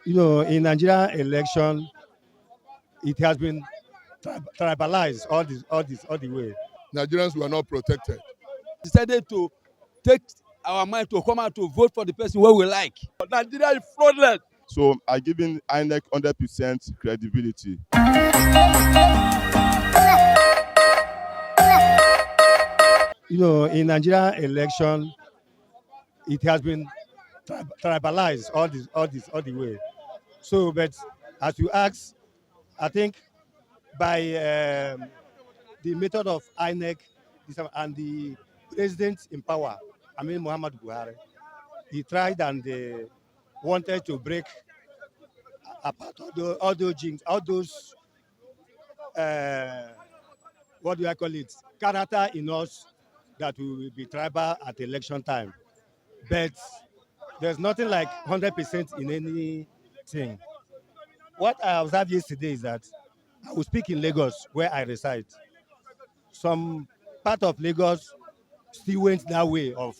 In Nigerian election, it has been tribalized all the way. Nigerians were not protected. Decided to take our mind to come out to vote for the person where we like. Nigeria is fraudulent. So I giving INEC 100% credibility. In Nigerian election, it has been tribalized all the way. So, but as you ask, I think by the method of INEC and the president in power, I mean Muhammad Buhari, he tried and wanted to break apart all those jinx, all those uh, what do I call it, character in us that we will be tribal at election time. But there's nothing like 100% in anything. What I observed yesterday is that I will speak in Lagos where I reside. Some part of Lagos still went that way of,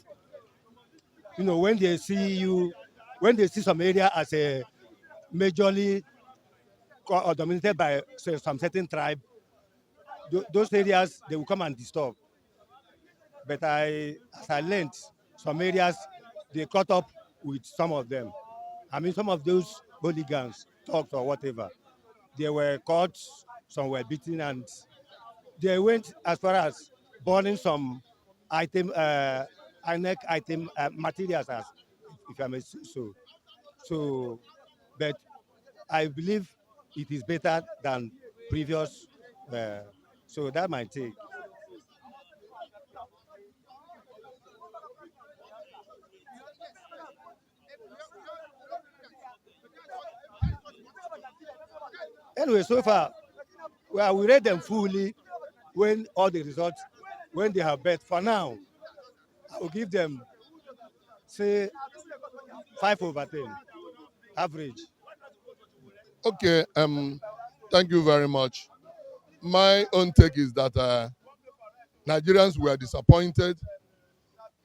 when they see you, when they see some area as a majorly or dominated by some certain tribe, those areas they will come and disturb. But as I learned, some areas they caught up with some of them. I mean, some of those hooligans, talks or whatever, they were caught, some were beaten, and they went as far as burning some item, INEC item materials, as if I may say so. So, but I believe it is better than previous. Uh, so that might take. Anyway, so far, well, we read them fully when all the results, when they have bet. For now, I will give them, say, 5/10 average. Okay, thank you very much. My own take is that Nigerians were disappointed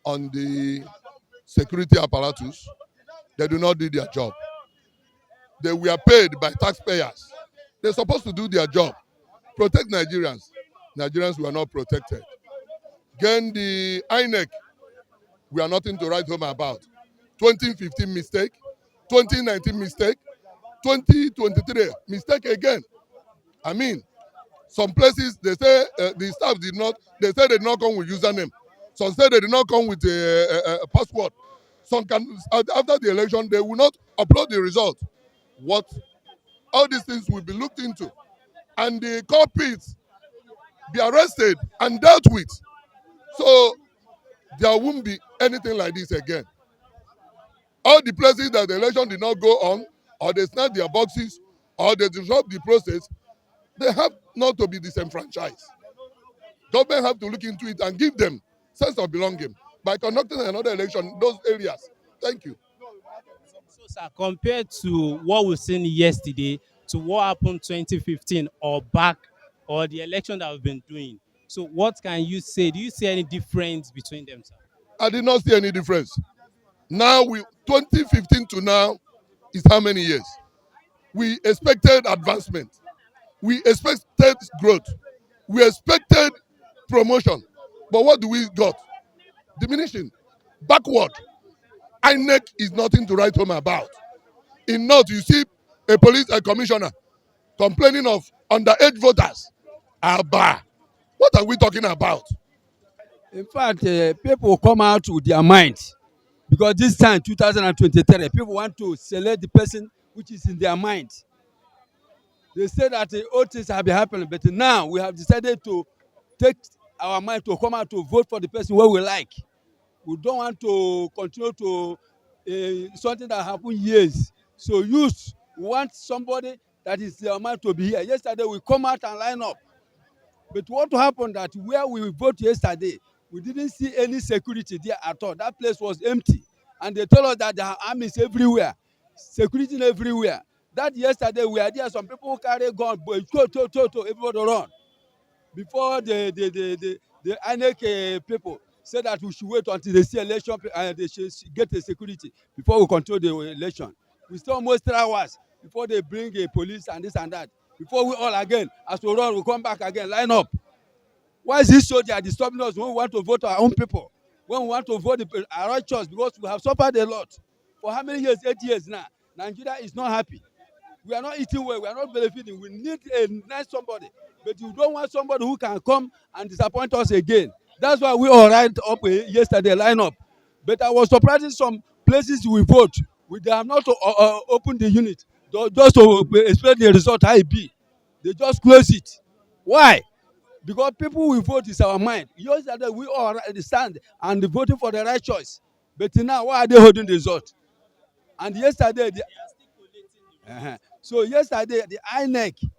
on the security apparatus. They do not do their job. They were paid by taxpayers. They're supposed to do their job, protect Nigerians. Nigerians were not protected. Again, the INEC, we are nothing to write home about. 2015 mistake, 2019 mistake, 2023 mistake again. I mean, some places they say the staff did not. They say they did not come with username. Some say they did not come with a password. Some can after the election they will not upload the result. What all these things will be looked into, and the culprits be arrested and dealt with. So there won't be anything like this again. All the places that the election did not go on, or they snatch their boxes, or they disrupt the process, they have not to be disenfranchised. Government have to look into it and give them sense of belonging by conducting another election in those areas. Thank you. So, sir, compared to what we've seen yesterday to what happened 2015 or back or the election that we've been doing, so what can you say? Do you see any difference between them, sir? I did not see any difference. Now, 2015 to now is how many years? We expected advancement. We expected growth. We expected promotion. But what do we got? Diminishing. Backward. INEC is nothing to write home about. In North, you see a commissioner complaining of underage voters. Abba. What are we talking about? In fact, people come out with their mind because this time, 2023, people want to select the person which is in their mind. They say that all things have been happening, but now we have decided to take our mind to come out to vote for the person where we like. We don't want to continue to something that happened years. So youth want somebody that is their mind to be here. Yesterday we come out and line up. But what happened that where we vote yesterday, we didn't see any security there at all. That place was empty. And they told us that there are armies everywhere, security everywhere. That yesterday we had there, some people carry gun, but everybody run. Before the INEC people said that we should wait until they see election and they should get the security before we control the election. We stay almost 3 hours before they bring a police and this and that. Before we all again, as we run, we come back again, line up. Why is this so they are disturbing us when we want to vote our own people? When we want to vote our right choice, because we have suffered a lot. For how many years? 8 years now. Nigeria is not happy. We are not eating well. We are not benefiting. We need a nice somebody. But you don't want somebody who can come and disappoint us again. That's why we all lined up yesterday, line up. But I was surprised in some places we vote. They have not opened the unit just to explain the result how it be. They just close it. Why? Because people will vote is our mind. Yesterday we all stand and voting for the right choice. But now why are they holding the result? And yesterday, so yesterday the INEC,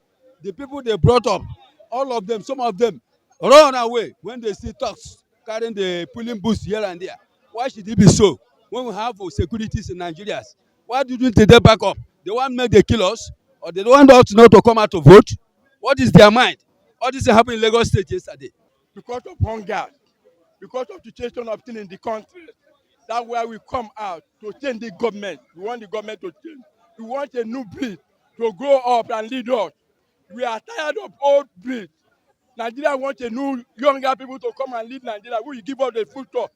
the people they brought up, all of them, some of them run away when they see thugs carrying the polling booths here and there. Why should it be so? When we have securities in Nigeria, why didn't they back up? They want make they kill us, or they don't want us not to come out to vote? What is their mind? All this happened in Lagos State yesterday. Because of hunger, because of the situation of things in the country. That's why we come out to change the government. We want the government to change. We want a new breed to grow up and lead us. We are tired of old breed. Nigeria wants a new younger people to come and lead Nigeria. We will give us the future.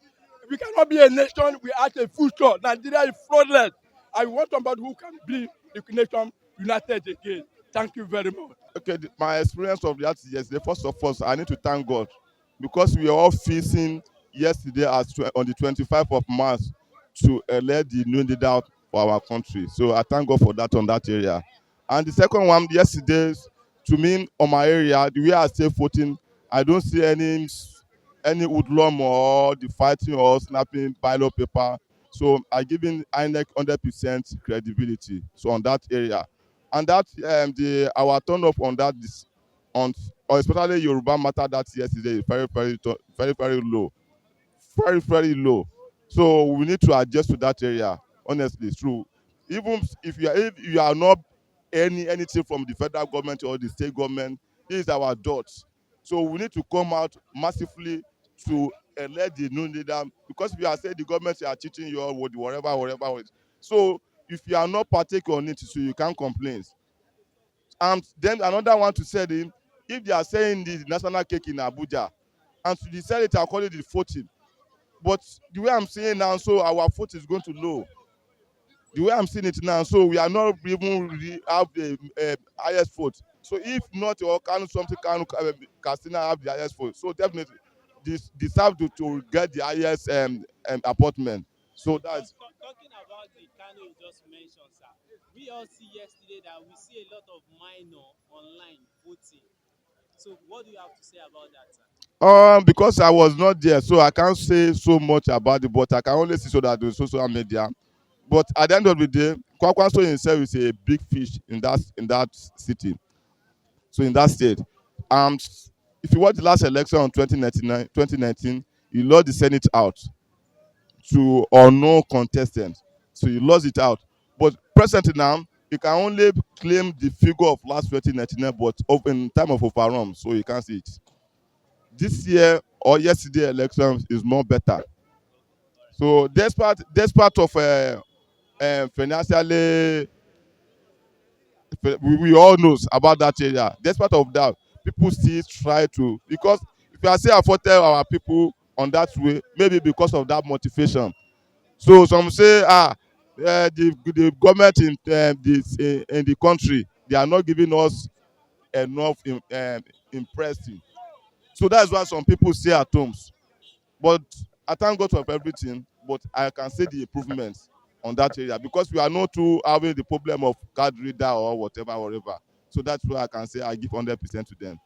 We cannot be a nation without a future. Nigeria is flawless. I want somebody who can bring the nation united again. Thank you very much. Okay, my experience of that yesterday, first of all, I need to thank God because we are all facing yesterday on the 25th of March to elect the new leader for our country. So I thank God for that on that area. And the second one, yesterday, to me, on my area, the way I stay voting, I don't see any hoodlum or the fighting or snapping ballot paper. So I giving INEC 100% credibility. So on that area. And that our turn up on that on or especially Yoruba matter that yesterday is very low, very low. So we need to adjust to that area. Honestly, it's true. Even if you are not anything from the federal government or the state government, this is our dot. So we need to come out massively to elect the new leader, because if you are saying the government are cheating you or whatever. So if you are not partaking on it, so you can't complain. And then another one to say, if they are saying the national cake in Abuja, and to decide it according to the voting, but the way I'm seeing now, so our vote is going to low. The way I'm seeing it now, so we are not even really have the highest vote. So if not, or can something can Castina have the highest vote, so definitely this deserve to get the highest appointment. So that's Talking about the Kano you just mentioned, sir. We all see yesterday that we see a lot of minor online voting. So what do you have to say about that, sir? because I was not there, so I can't say so much about it, but I can only see so that the social media. But at the end of the day, Kwakwanso himself is a big fish in that city. So in that state, um, if you watch the last election on 2019, he lost the Senate out to unknown contestants. So he lost it out. But presently now, he can only claim the figure of last 2019, but in time of overrun, so you can't see it. This year or yesterday election is more better. So despite of financially, we all knows about that area. Despite of that, people still try to, because if you are say afforded our people on that way, maybe because of that motivation. So some say the government in the country, they are not giving us enough impressing. So that's why some people stay at homes. But I thank God for everything. But I can see the improvements on that area, because we are not too having the problem of card reader or whatever. So that's why I can say I give 100% to them.